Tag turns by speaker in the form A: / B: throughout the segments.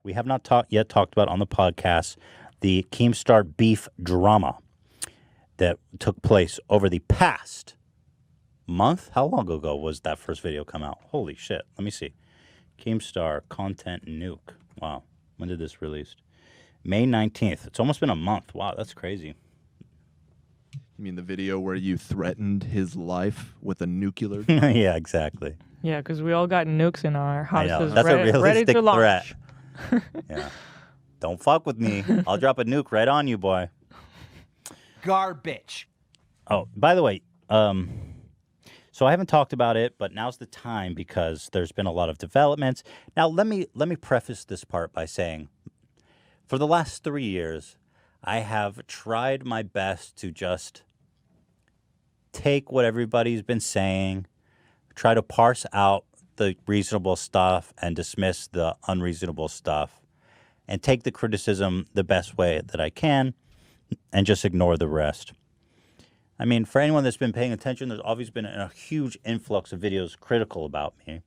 A: we have not yet talked about on the podcast the Keemstar beef drama that took place over the past month. How long ago was that first video come out? Holy shit. Let me see. Keemstar content nuke. Wow. When did this release? May 19th. It's almost been a month. Wow, that's crazy.
B: You mean the video where you threatened his life with a nuclear?
A: Yeah, exactly.
C: Yeah, because we all got nukes in our houses.
A: That's
C: ready,
A: a realistic
C: ready to
A: threat.
C: launch.
A: Yeah. Don't fuck with me. I'll drop a nuke right on you, boy.
D: Garbage.
A: Oh, by the way, so I haven't talked about it, but now's the time because there's been a lot of developments. Now, let me preface this part by saying, for the last 3 years, I have tried my best to just take what everybody's been saying, try to parse out the reasonable stuff and dismiss the unreasonable stuff, and take the criticism the best way that I can and just ignore the rest. I mean, for anyone that's been paying attention, there's always been a huge influx of videos critical about me.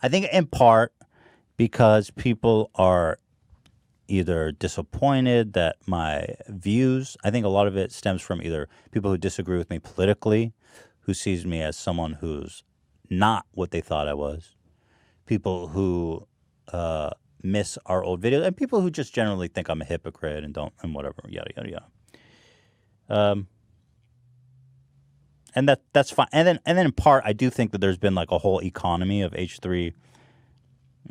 A: I think in part because people are either disappointed that my views, I think a lot of it stems from either people who disagree with me politically, who sees me as someone who's not what they thought I was, people who miss our old videos, and people who just generally think I'm a hypocrite and whatever, yada, yada, yada. And that's fine. And then in part, I do think that there's been like a whole economy of H3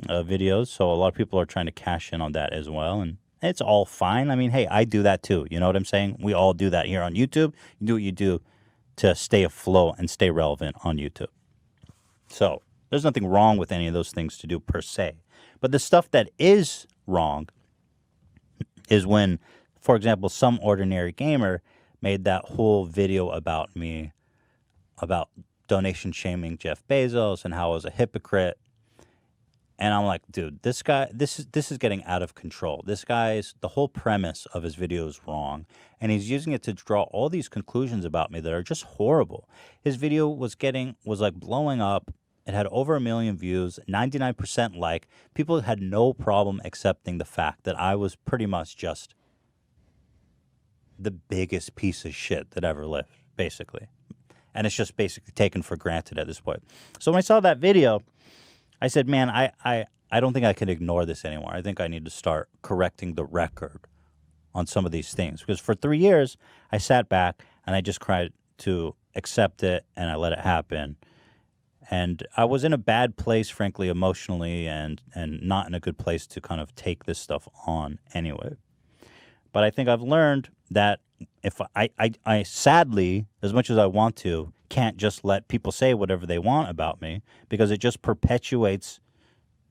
A: videos, so a lot of people are trying to cash in on that as well, and it's all fine. I mean, hey, I do that too. You know what I'm saying? We all do that here on YouTube. You do what you do to stay afloat and stay relevant on YouTube. So there's nothing wrong with any of those things to do per se. But the stuff that is wrong is when, for example, some ordinary gamer made that whole video about me, about donation shaming Jeff Bezos and how I was a hypocrite. And I'm like, dude, this guy, this is getting out of control. This guy's, the whole premise of his video is wrong. And he's using it to draw all these conclusions about me that are just horrible. His video was like blowing up. It had over 1 million views, 99% like. People had no problem accepting the fact that I was pretty much just the biggest piece of shit that ever lived, basically. And it's just basically taken for granted at this point. So when I saw that video, I said, man, I don't think I can ignore this anymore. I think I need to start correcting the record on some of these things. Because for 3 years, I sat back and I just tried to accept it and I let it happen. And I was in a bad place, frankly, emotionally, and not in a good place to kind of take this stuff on anyway. But I think I've learned that if I sadly, as much as I want to, can't just let people say whatever they want about me, because it just perpetuates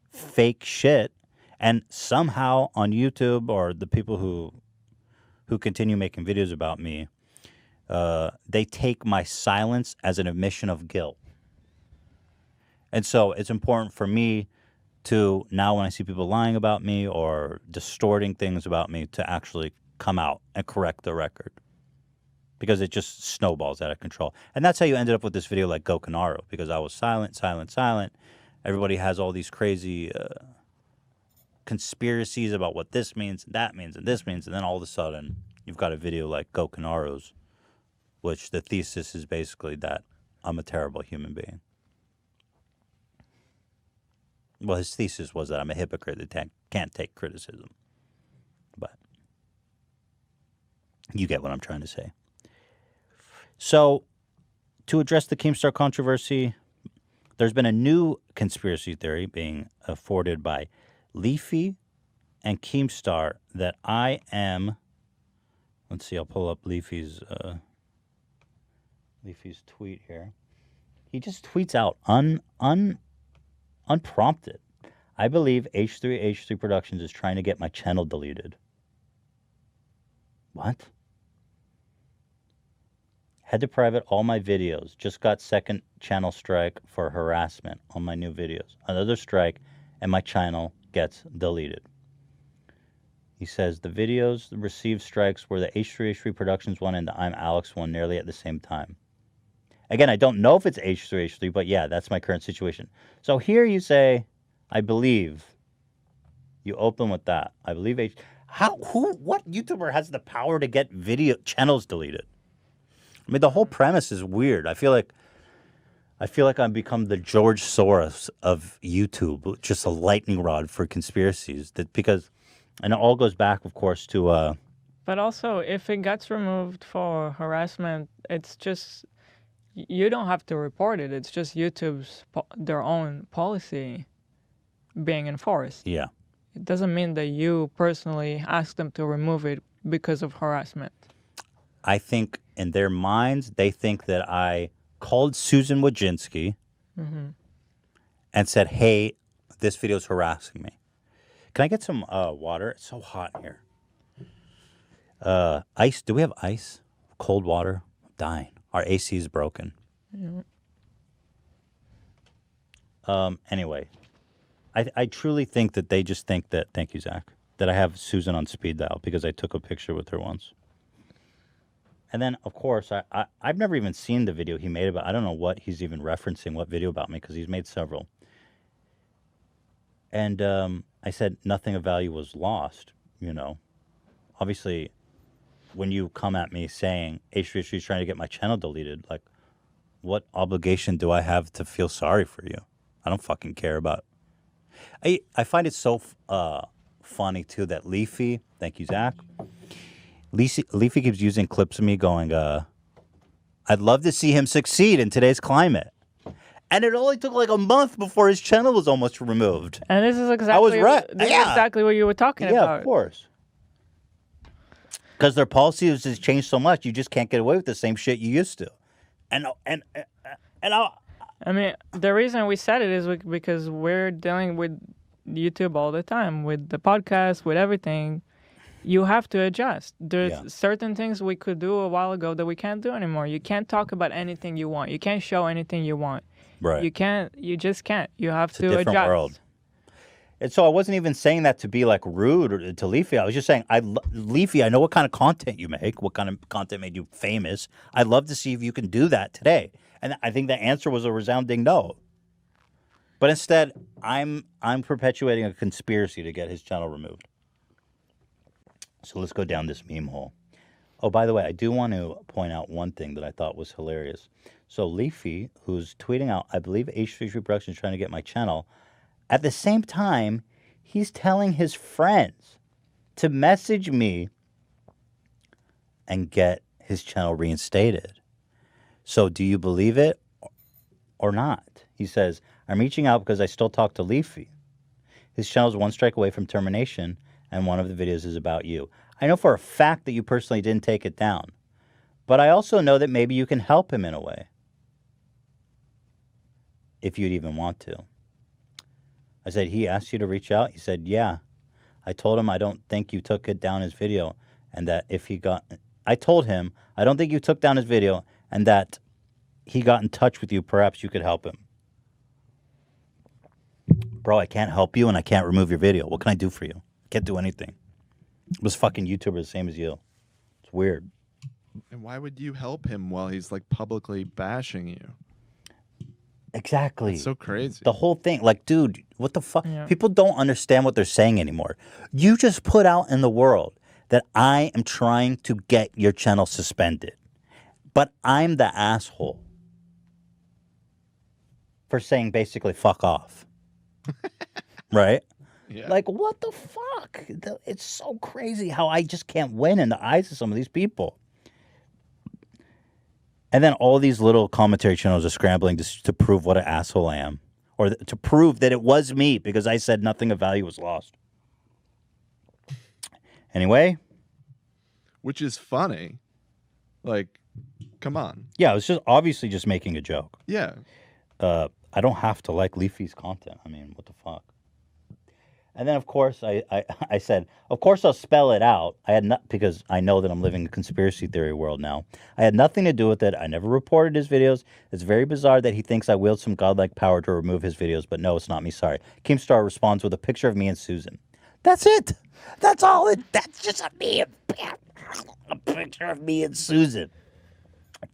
A: fake shit. And somehow on YouTube, or the people who continue making videos about me, they take my silence as an admission of guilt. And so it's important for me to, now when I see people lying about me or distorting things about me, to actually come out and correct the record. Because it just snowballs out of control. And that's how you ended up with this video like Go Canaro, because I was silent. Everybody has all these crazy conspiracies about what this means, and that means, and this means, and then all of a sudden you've got a video like Go Canaro's, which the thesis is basically that I'm a terrible human being. Well, his thesis was that I'm a hypocrite that can't take criticism. But you get what I'm trying to say. So, to address the Keemstar controversy, there's been a new conspiracy theory being afforded by Leafy and Keemstar that I am... Let's see, I'll pull up Leafy's tweet here. He just tweets out unprompted. I believe H3 Productions is trying to get my channel deleted. What? Had to private all my videos. Just got second channel strike for harassment on my new videos. Another strike and my channel gets deleted. He says the videos received strikes were the H3 Productions one and the I'm Alex one nearly at the same time. Again, I don't know if it's H3, but yeah, that's my current situation. So here you say, I believe You open with that. I believe what YouTuber has the power to get video channels deleted? I mean, the whole premise is weird. I feel like I've become the George Soros of YouTube, just a lightning rod for conspiracies. And it all goes back, of course, to
C: But also, if it gets removed for harassment, it's just you don't have to report it. It's just YouTube's their own policy being enforced.
A: yeah.
C: It doesn't mean that you personally ask them to remove it because of harassment.
A: I think in their minds, they think that I called Susan Wojcinski and said, "Hey, this video's harassing me. Can I get some water? It's so hot in here. Ice? Do we have ice? Cold water? I'm dying. Our AC is broken." Anyway, I truly think that they just think that. Thank you, Zach. That I have Susan on speed dial because I took a picture with her once. And then, of course, I've never even seen the video he made about. I don't know what he's even referencing, what video about me, because he's made several. And I said nothing of value was lost. Obviously, when you come at me saying H3 is trying to get my channel deleted, like, what obligation do I have to feel sorry for you? I don't fucking care about. I find it so funny too that Leafy, thank you, Zach. Leafy keeps using clips of me going, I'd love to see him succeed in today's climate. And it only took like a month before his channel was almost removed.
C: And this is exactly exactly what you were talking about.
A: Yeah, of course. Because their policy has changed so much, you just can't get away with the same shit you used to.
C: I mean, the reason we said it is because we're dealing with YouTube all the time, with the podcast, with everything. You have to adjust. There's certain things we could do a while ago that we can't do anymore. You can't talk about anything you want. You can't show anything you want.
A: Right.
C: You just can't. You have
A: It's
C: to
A: a different
C: adjust.
A: world. And so I wasn't even saying that to be like rude or to Leafy. I was just saying, Leafy, I know what kind of content you make, what kind of content made you famous. I'd love to see if you can do that today. And I think the answer was a resounding no. But instead, I'm perpetuating a conspiracy to get his channel removed. So let's go down this meme hole. Oh, by the way, I do want to point out one thing that I thought was hilarious. So Leafy, who's tweeting out, I believe H3 Productions is trying to get my channel. At the same time, he's telling his friends to message me and get his channel reinstated. So do you believe it or not? He says, I'm reaching out because I still talk to Leafy. His channel is one strike away from termination, and one of the videos is about you. I know for a fact that you personally didn't take it down, but I also know that maybe you can help him in a way, if you'd even want to. I said, he asked you to reach out? He said, yeah. I told him I don't think you took it down his video, and that if he got... I told him I don't think you took down his video, and that he got in touch with you, perhaps you could help him. Bro, I can't help you, and I can't remove your video. What can I do for you? I can't do anything. This fucking YouTuber the same as you. It's weird.
B: And why would you help him while he's like publicly bashing you?
A: Exactly.
B: It's so crazy.
A: The whole thing, like, dude, what the fuck?
C: Yeah.
A: People don't understand what they're saying anymore. You just put out in the world that I am trying to get your channel suspended. But I'm the asshole for saying basically fuck off. Right?
B: Yeah.
A: Like, what the fuck? It's so crazy how I just can't win in the eyes of some of these people. And then all these little commentary channels are scrambling to prove what an asshole I am. Or to prove that it was me because I said nothing of value was lost. Anyway.
B: Which is funny. Like, come on.
A: Yeah, I was just obviously just making a joke.
B: Yeah.
A: I don't have to like Leafy's content. I mean, what the fuck? And then, of course, I said, of course I'll spell it out. I had not, because I know that I'm living in a conspiracy theory world now. I had nothing to do with it. I never reported his videos. It's very bizarre that he thinks I wield some godlike power to remove his videos, but no, it's not me. Sorry. Keemstar responds with a picture of me and Susan. That's it. That's all it. That's just a meme. A picture of me and Susan.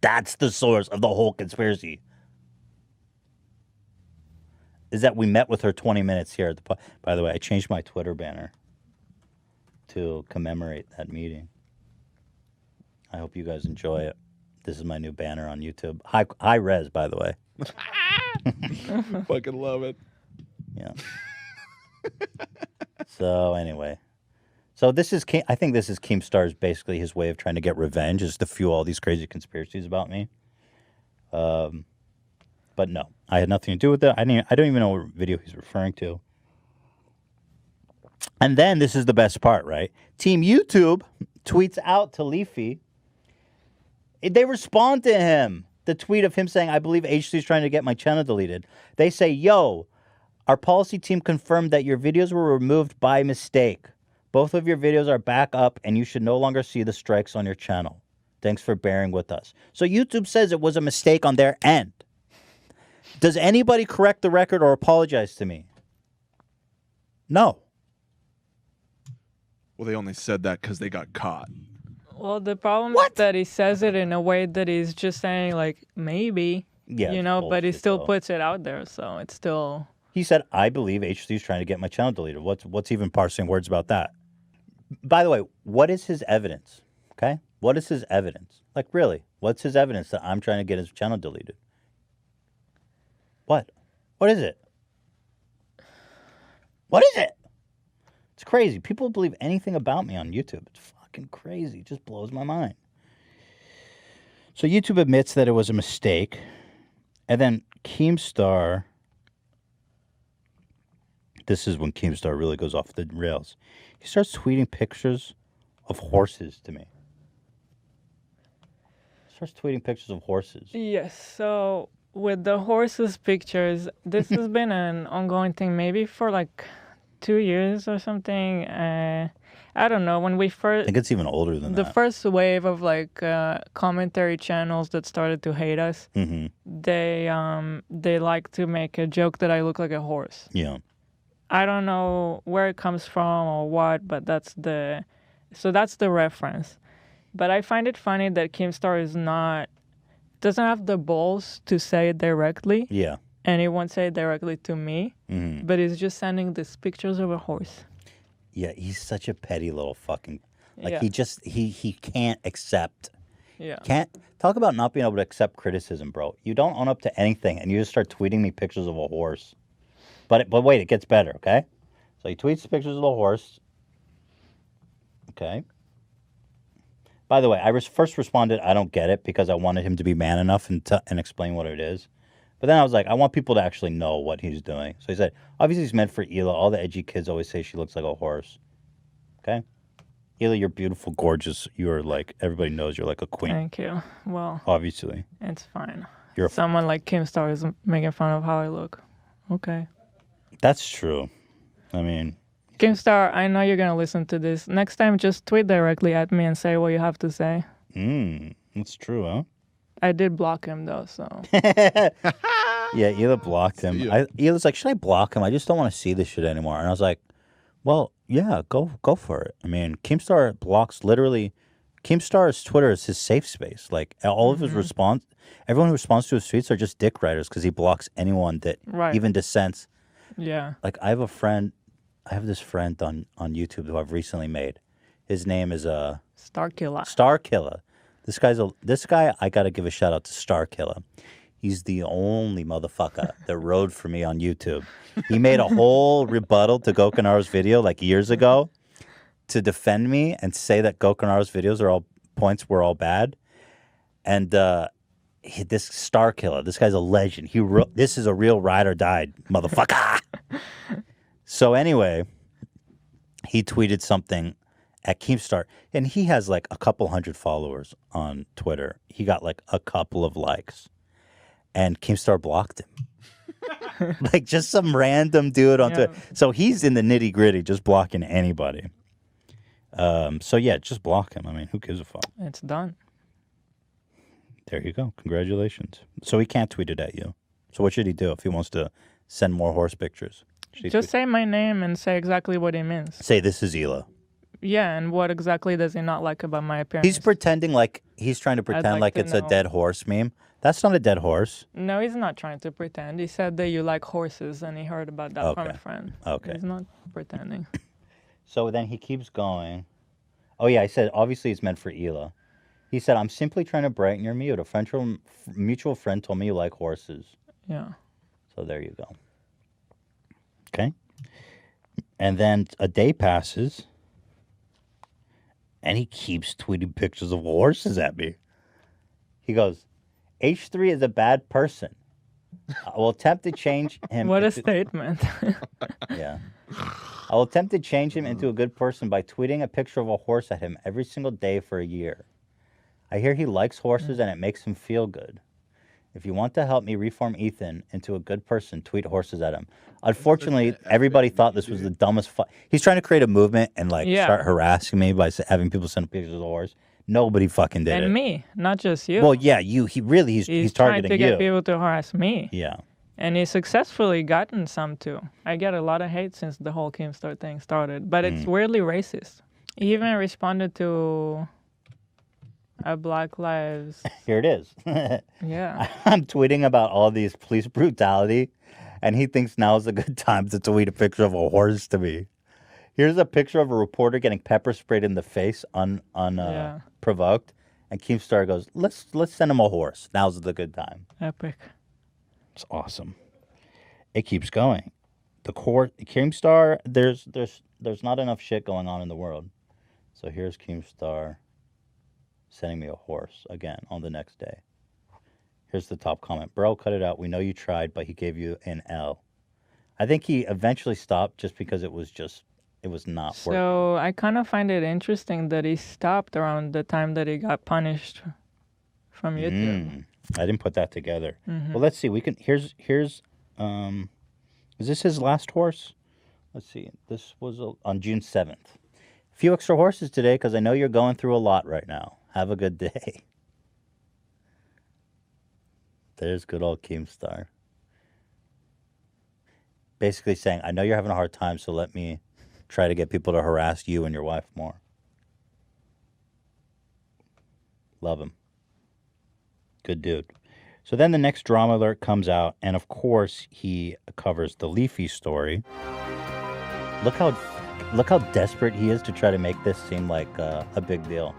A: That's the source of the whole conspiracy. is that we met with her 20 minutes here at the. By the way, I changed my Twitter banner to commemorate that meeting. I hope you guys enjoy it. This is my new banner on YouTube. High res, by the way.
B: Fucking love it.
A: Yeah. So anyway, this is I think this is Keemstar's basically his way of trying to get revenge, is to fuel all these crazy conspiracies about me. But no, I had nothing to do with it. I don't even know what video he's referring to. And then this is the best part, right? Team YouTube tweets out to Leafy. They respond to him. The tweet of him saying, I believe H3 is trying to get my channel deleted. They say, yo, our policy team confirmed that your videos were removed by mistake. Both of your videos are back up and you should no longer see the strikes on your channel. Thanks for bearing with us. So YouTube says it was a mistake on their end. Does anybody correct the record or apologize to me? No.
B: Well, they only said that because they got caught.
C: Well, the problem is that he says it in a way that he's just saying, like, maybe, but he still puts it out there, so it's still...
A: He said, I believe H3 is trying to get my channel deleted. What's even parsing words about that? By the way, what is his evidence? Okay? What is his evidence? Like, really, what's his evidence that I'm trying to get his channel deleted? What? What is it? What is it? It's crazy. People believe anything about me on YouTube. It's fucking crazy. It just blows my mind. So YouTube admits that it was a mistake. And then Keemstar... This is when Keemstar really goes off the rails. He starts tweeting pictures of horses to me. Starts tweeting pictures of horses.
C: Yes, so with the horses pictures, this has been an ongoing thing maybe for like 2 years or something. I don't know, when we first...
A: I think it's even older than that.
C: The first wave of like commentary channels that started to hate us, they like to make a joke that I look like a horse.
A: Yeah.
C: I don't know where it comes from or what, but that's the reference. But I find it funny that Keemstar doesn't have the balls to say it directly.
A: Yeah.
C: And he won't say it directly to me, but he's just sending these pictures of a horse.
A: Yeah, he's such a petty little fucking... Like, he can't accept...
C: Yeah.
A: Can't... Talk about not being able to accept criticism, bro. You don't own up to anything, and you just start tweeting me pictures of a horse. But wait, it gets better, okay? So he tweets pictures of the horse. Okay. By the way, I first responded, I don't get it, because I wanted him to be man enough and explain what it is. But then I was like, I want people to actually know what he's doing. So he said, obviously he's meant for Hila. All the edgy kids always say she looks like a horse. Okay? Hila, you're beautiful, gorgeous. You're like, everybody knows you're like a queen.
C: Thank you. Well,
A: obviously.
C: It's fine.
A: You're
C: someone like Keemstar is making fun of how I look. Okay.
A: That's true. I mean...
C: Keemstar, I know you're going to listen to this. Next time, just tweet directly at me and say what you have to say.
A: That's true, huh?
C: I did block him, though, so...
A: Yeah, Hila blocked him. Hila's like, should I block him? I just don't want to see this shit anymore. And I was like, well, yeah, go for it. I mean, Keemstar blocks literally... Keemstar's Twitter is his safe space. Like, all of his response... Everyone who responds to his tweets are just dick writers because he blocks anyone that even dissents.
C: Yeah.
A: Like, I have this friend on YouTube who I've recently made. His name is Starkiller. This guy, I got to give a shout out to Starkiller. He's the only motherfucker that rode for me on YouTube. He made a whole rebuttal to Gokunaro's video like years ago to defend me and say that Gokunaro's videos were all bad. And this Starkiller, this guy's a legend. This is a real ride or die motherfucker. So anyway, he tweeted something at Keemstar, and he has like a couple hundred followers on Twitter. He got like a couple of likes, and Keemstar blocked him. Like just some random dude on Twitter. So he's in the nitty gritty, just blocking anybody. So yeah, just block him. I mean, who gives a fuck?
C: It's done.
A: There you go. Congratulations. So he can't tweet it at you. So what should he do if he wants to send more horse pictures?
C: Just say my name and say exactly what it means.
A: Say this is Hila.
C: Yeah, and what exactly does he not like about my appearance?
A: He's pretending like he's trying to pretend
C: like to
A: it's a
C: know.
A: dead horse meme. That's not a dead horse.
C: No, he's not trying to pretend. He said that you like horses, and he heard about that from
A: Okay.
C: a friend.
A: Okay.
C: He's not pretending.
A: So then he keeps going. Oh yeah, I said obviously it's meant for Hila. He said, "I'm simply trying to brighten your mood. A mutual friend told me you like horses."
C: Yeah.
A: So there you go. Okay. And then a day passes, and he keeps tweeting pictures of horses at me. He goes, "H3 is a bad person. I will attempt to change him."
C: What a statement.
A: Yeah. "I will attempt to change him into a good person by tweeting a picture of a horse at him every single day for a year. I hear he likes horses and it makes him feel good. If you want to help me reform Ethan into a good person, tweet horses at him." Unfortunately, everybody thought this was the dumbest. He's trying to create a movement and start harassing me by having people send pictures of the horse. Nobody fucking did it.
C: And me, not just you.
A: Well, yeah, you. He's targeting
C: trying to get people to harass me.
A: Yeah.
C: And he's successfully gotten some too. I get a lot of hate since the whole Keemstar thing started, but it's weirdly racist. He even responded to a Black Lives.
A: Here it is.
C: Yeah.
A: I'm tweeting about all these police brutality, and he thinks now is a good time to tweet a picture of a horse to me. Here's a picture of a reporter getting pepper sprayed in the face provoked, and Keemstar goes, "Let's send him a horse. Now's the good time."
C: Epic.
A: It's awesome. It keeps going. The Keemstar, there's not enough shit going on in the world. So here's Keemstar sending me a horse again on the next day. Here's the top comment. "Bro, cut it out. We know you tried, but he gave you an L." I think he eventually stopped just because it was not working.
C: So I kind of find it interesting that he stopped around the time that he got punished from YouTube.
A: I didn't put that together. Well, let's see. We can. Here's. Is this his last horse? Let's see. This was on June 7th. A few extra horses today because I know you're going through a lot right now. Have a good day. There's good old Keemstar. Basically saying, I know you're having a hard time, so let me try to get people to harass you and your wife more. Love him. Good dude. So then the next drama alert comes out, and of course he covers the Leafy story. Look how desperate he is to try to make this seem like a big deal.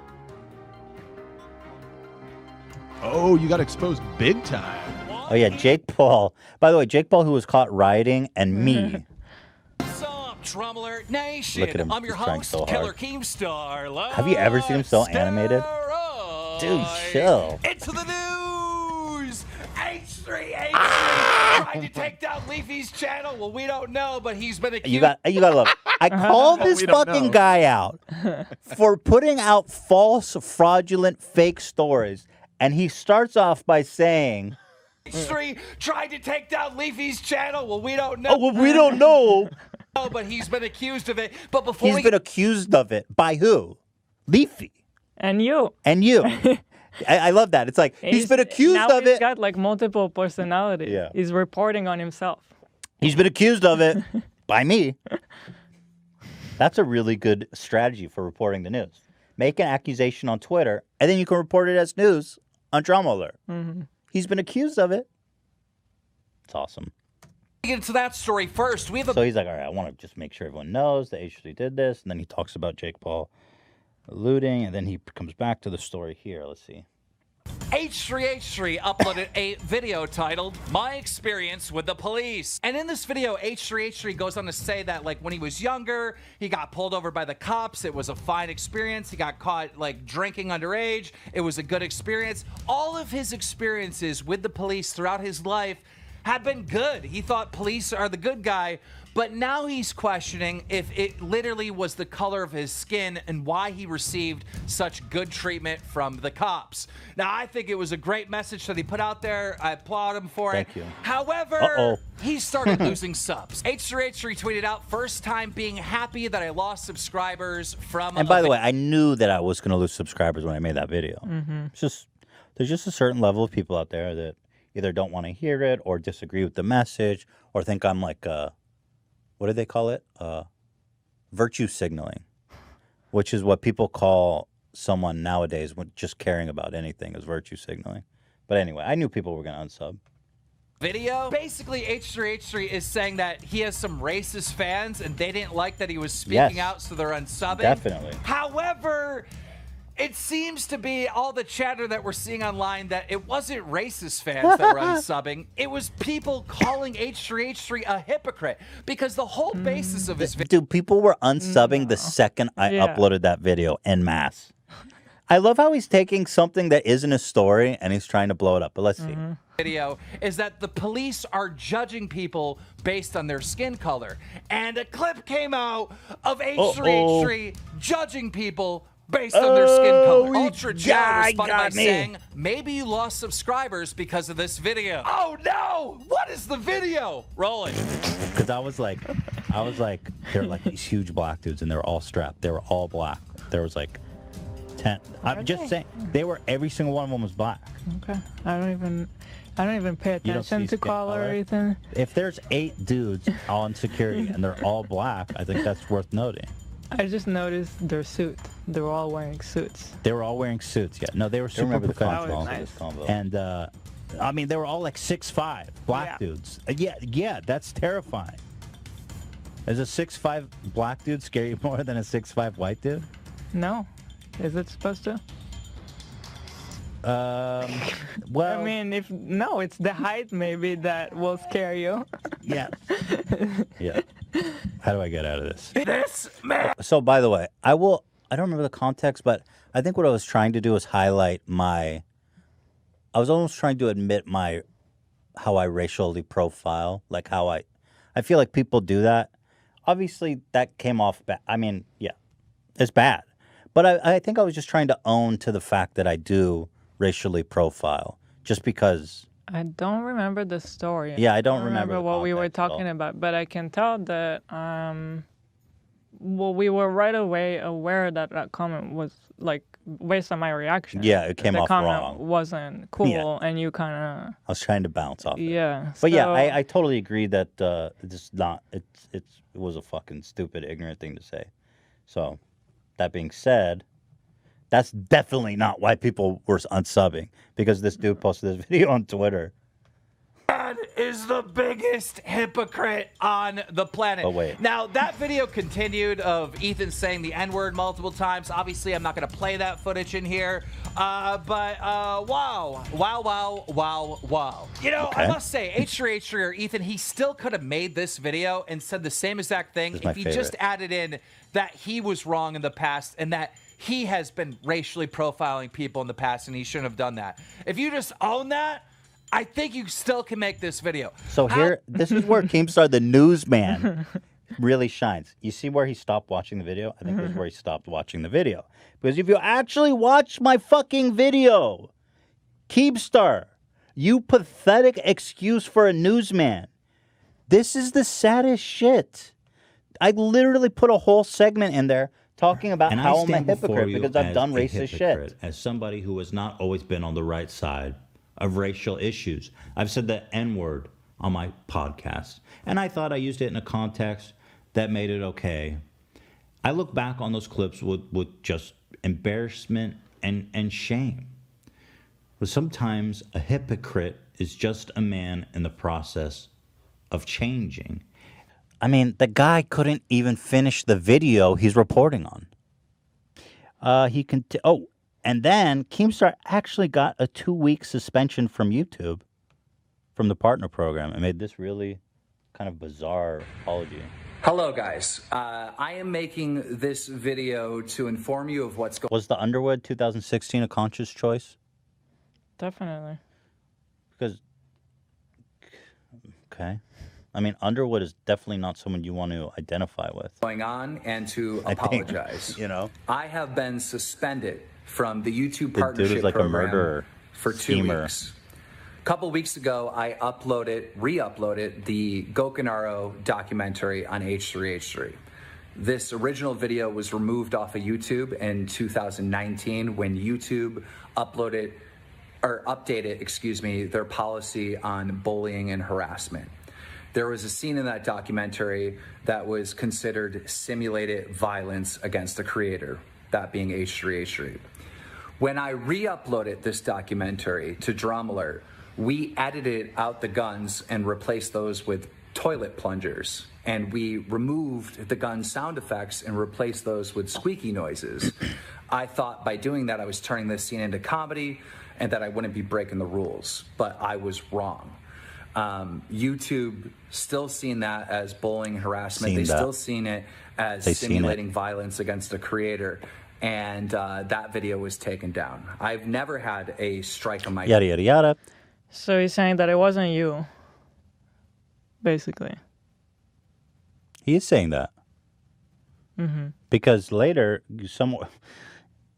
B: Oh, you got exposed big time.
A: Oh yeah, Jake Paul. By the way, Jake Paul, who was caught rioting, and me.
D: What's up, Drum Alert Nation?
A: Look at him.
D: I'm your
A: He's trying
D: host,
A: so
D: Killer
A: hard.
D: Keemstar.
A: Have you ever seen him so animated? Dude, chill.
D: Into the news! H3H3 tried to take down Leafy's channel. Well, we don't know, but he's been accused.
A: You gotta love it. I called this
B: We don't
A: fucking
B: know.
A: guy out for putting out false, fraudulent, fake stories, and he starts off by saying,
D: H3 tried to take down Leafy's channel. Well, we don't know.
A: "Oh, well, we don't know."
D: But he's been accused of it. But before
A: He's been accused of it by who? Leafy
C: And you.
A: and you. I love that. It's like he's been accused
C: now
A: of
C: he's
A: it.
C: got like multiple personalities.
A: Yeah.
C: He's reporting on himself.
A: He's been accused of it by me. That's a really good strategy for reporting the news. Make an accusation on Twitter, and then you can report it as news on Drama Alert. He's been accused of it. It's awesome.
D: get into that story first, we have a
A: So he's like, all right, I want to just make sure everyone knows that H3 did this. And then he talks about Jake Paul looting, and then he comes back to the story here. Let's see.
D: H3H3 uploaded a video titled My Experience with the Police. And in this video, H3H3 goes on to say that like when he was younger, he got pulled over by the cops. It was a fine experience. He got caught like drinking underage. It was a good experience. All of his experiences with the police throughout his life have been good. He thought police are the good guy, but now he's questioning if it literally was the color of his skin and why he received such good treatment from the cops. Now, I think it was a great message that he put out there. I applaud him for
A: Thank
D: it.
A: you.
D: However, he started losing subs. H3H3 tweeted out, first time being happy that I lost subscribers from...
A: And by the way, I knew that I was going to lose subscribers when I made that video. It's just, there's just a certain level of people out there that either don't want to hear it or disagree with the message or think I'm like, what do they call it? Virtue signaling. which is what people call someone nowadays when just caring about anything is virtue signaling. But anyway, I knew people were going to unsub.
D: Video. Basically, H3H3 is saying that he has some racist fans and they didn't like that he was speaking out, so they're unsubbing.
A: Definitely.
D: However, it seems to be all the chatter that we're seeing online that it wasn't racist fans that were unsubbing. It was people calling H3H3 a hypocrite because the whole basis of his video.
A: Dude, people were unsubbing the second I uploaded that video en masse. I love how he's taking something that isn't a story and he's trying to blow it up. But let's see.
D: Video is that the police are judging people based on their skin color. And a clip came out of H3H3 judging people based on their skin color. Ultra Joe responded by saying, maybe you lost subscribers because of this video. Oh no! What is the video? Rolling.
A: Because I was like, they're like these huge black dudes and they were all strapped. They were all black. There was like 10. I'm just saying, they were, every single one of them was black.
C: Okay. I don't even pay attention to color or anything.
A: If there's 8 dudes on security and they're all black, I think that's worth noting.
C: I just noticed their suit. They were all wearing suits.
A: They were all wearing suits, yeah. No, they were super professional.
C: Nice.
A: And, I mean, they were all like 6'5", black dudes. Yeah, that's terrifying. Does a 6'5" black dude scare you more than a 6'5" white dude?
C: No. Is it supposed to?
A: Well,
C: I mean, it's the height maybe that will scare you.
A: Yeah. Yeah. How do I get out of this? This man. So, by the way, I don't remember the context, but I think what I was trying to do was highlight I was almost trying to admit how I racially profile, like how I feel like people do that. Obviously, that came off bad. I mean, yeah, it's bad. But I think I was just trying to own to the fact that I do racially profile, just because.
C: I don't remember the story.
A: Yeah, I don't remember
C: what we were talking about, but I can tell that we were right away aware that that comment was like based on my reaction.
A: Yeah, it came off wrong.
C: The comment wasn't cool, and you kind of.
A: I was trying to bounce off.
C: Yeah,
A: but yeah, I totally agree that it was a fucking stupid, ignorant thing to say. So. That being said, that's definitely not why people were unsubbing, because this dude posted this video on Twitter.
D: Dad is the biggest hypocrite on the planet.
A: Oh, wait.
D: Now, that video continued of Ethan saying the N-word multiple times. Obviously, I'm not going to play that footage in here. But wow. You know,
A: Okay.
D: I must say, H3H3 or Ethan, he still could have made this video and said the same exact thing if he just added in that he was wrong in the past and that he has been racially profiling people in the past and he shouldn't have done that. If you just own that, I think you still can make this video.
A: So this is where Keemstar, the newsman, really shines. You see where he stopped watching the video? I think this is where he stopped watching the video. Because if you actually watch my fucking video, Keemstar, you pathetic excuse for a newsman, this is the saddest shit. I literally put a whole segment in there talking about how I'm a hypocrite because I've done racist shit.
E: As somebody who has not always been on the right side of racial issues. I've said the N-word on my podcast, and I thought I used it in a context that made it okay. I look back on those clips with just embarrassment and shame. But sometimes a hypocrite is just a man in the process of changing.
A: I mean, the guy couldn't even finish the video he's reporting on. And then Keemstar actually got a 2-week suspension from YouTube, from the partner program, and made this really kind of bizarre apology.
F: Hello, guys. I am making this video to inform you of what's going on.
A: Was the Underwood 2016 a conscious choice?
C: Definitely.
A: Because, okay. I mean, Underwood is definitely not someone you want to identify with.
F: Going on and to apologize. I have been suspended from the YouTube partnership
A: like
F: program
A: a murderer,
F: for 2 weeks. A couple weeks ago, I re-uploaded the Gokanaro documentary on H3H3. This original video was removed off of YouTube in 2019 when YouTube updated their policy on bullying and harassment. There was a scene in that documentary that was considered simulated violence against the creator, that being H3H3. When I re-uploaded this documentary to Drama Alert, we edited out the guns and replaced those with toilet plungers. And we removed the gun sound effects and replaced those with squeaky noises. I thought by doing that I was turning this scene into comedy and that I wouldn't be breaking the rules, but I was wrong. YouTube still seen that as bullying harassment. They still seen it as simulating violence against the creator. And that video was taken down. I've never had a strike on my...
A: Yada, yada, yada.
C: So he's saying that it wasn't you, basically.
A: He is saying that.
C: Mm-hmm.
A: Because later,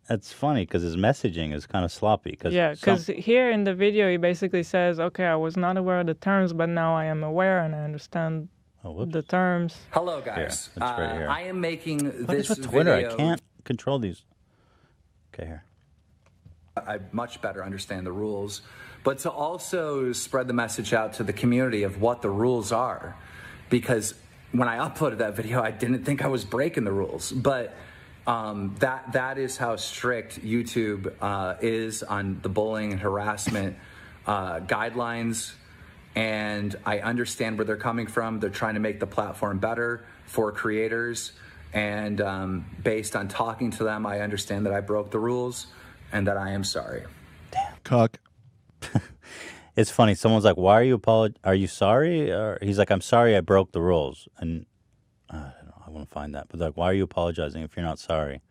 A: that's funny because his messaging is kind of sloppy.
C: Yeah, because here in the video, he basically says, okay, I was not aware of the terms, but now I am aware and I understand the terms.
F: Hello, guys.
A: Here, right here.
F: I am making this
A: with Twitter?
F: video...
A: I can't control these. Okay, here.
F: I much better understand the rules, but to also spread the message out to the community of what the rules are. Because when I uploaded that video, I didn't think I was breaking the rules. But that is how strict YouTube is on the bullying and harassment guidelines. And I understand where they're coming from. They're trying to make the platform better for creators. And based on talking to them, I understand that I broke the rules and that I am sorry.
B: Damn. Cuck.
A: It's funny. Someone's like, "Why are you Are you sorry?" Or he's like, "I'm sorry, I broke the rules." And I don't know. I want to find that. But like, why are you apologizing if you're not sorry?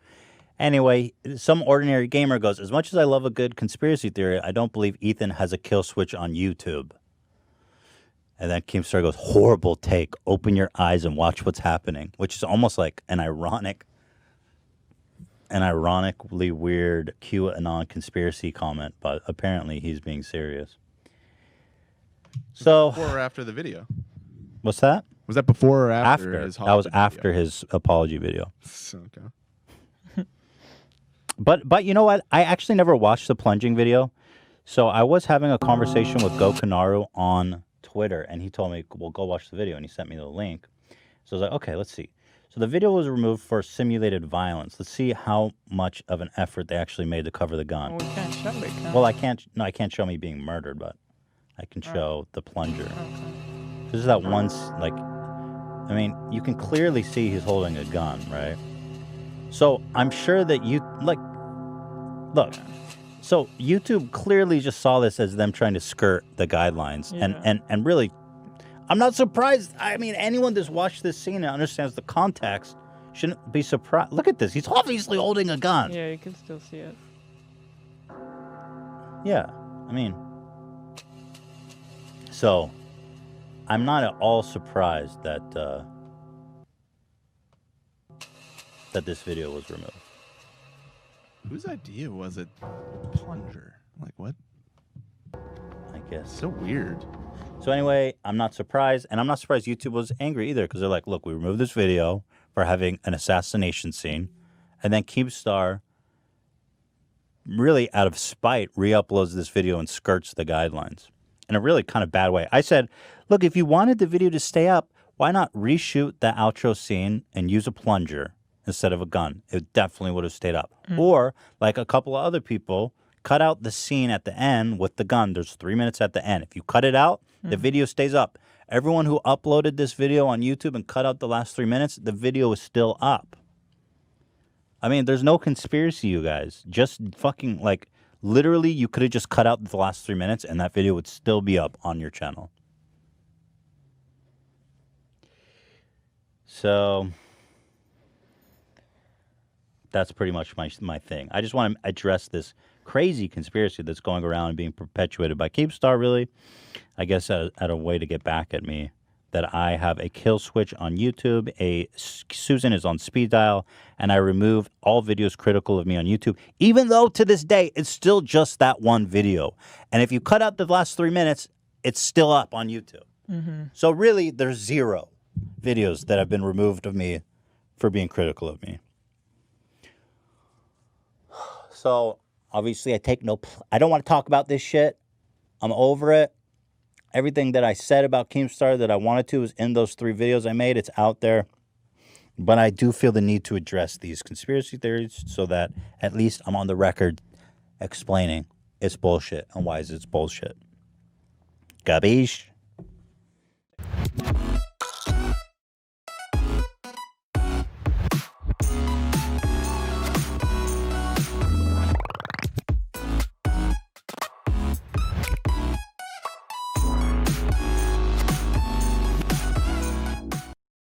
A: Anyway, some ordinary gamer goes, "As much as I love a good conspiracy theory, I don't believe Ethan has a kill switch on YouTube." And then Keemstar goes, "Horrible take. Open your eyes and watch what's happening," which is almost like an ironically weird QAnon conspiracy comment, but apparently he's being serious. So
B: before or after the video?
A: What's that?
B: Was that before or after his
A: That was
B: video?
A: after his apology video.
B: Okay.
A: But you know what? I actually never watched the plunging video. So I was having a conversation with Gokanaru on Twitter, and he told me, well, go watch the video, and he sent me the link. So I was like, okay, let's see. So the video was removed for simulated violence. Let's see how much of an effort they actually made to cover the gun.
C: Well, we can't show it, can we?
A: Well, I can't show me being murdered, but I can show the plunger. This is that once, like, I mean, you can clearly see he's holding a gun, right? So I'm sure that look, so YouTube clearly just saw this as them trying to skirt the guidelines. Yeah. And really, I'm not surprised. I mean, anyone that's watched this scene and understands the context shouldn't be surprised. Look at this. He's obviously holding a gun.
C: Yeah, you can still see it.
A: Yeah, I mean, so I'm not at all surprised that that this video was removed.
B: Whose idea was it? Plunger. Like, what?
A: I guess.
B: So weird.
A: So anyway, I'm not surprised. And I'm not surprised YouTube was angry either, because they're like, look, we removed this video for having an assassination scene. And then Keemstar, really out of spite, re-uploads this video and skirts the guidelines in a really kind of bad way. I said, look, if you wanted the video to stay up, why not reshoot the outro scene and use a plunger instead of a gun? It definitely would have stayed up. Or, like a couple of other people, cut out the scene at the end with the gun. There's 3 minutes at the end. If you cut it out, the video stays up. Everyone who uploaded this video on YouTube and cut out the last 3 minutes, the video is still up. I mean, there's no conspiracy, you guys. Just fucking, like, literally, you could have just cut out the last 3 minutes and that video would still be up on your channel. So that's pretty much my thing. I just want to address this crazy conspiracy that's going around and being perpetuated by Keemstar, really. I guess at a way to get back at me, that I have a kill switch on YouTube, Susan is on speed dial, and I removed all videos critical of me on YouTube, even though to this day, it's still just that one video. And if you cut out the last 3 minutes, it's still up on YouTube. So really, there's 0 videos that have been removed of me for being critical of me. So obviously, I don't want to talk about this shit. I'm over it. Everything that I said about Keemstar that I wanted to is in those 3 videos I made. It's out there. But I do feel the need to address these conspiracy theories so that at least I'm on the record explaining it's bullshit and why is it's bullshit. Gabish?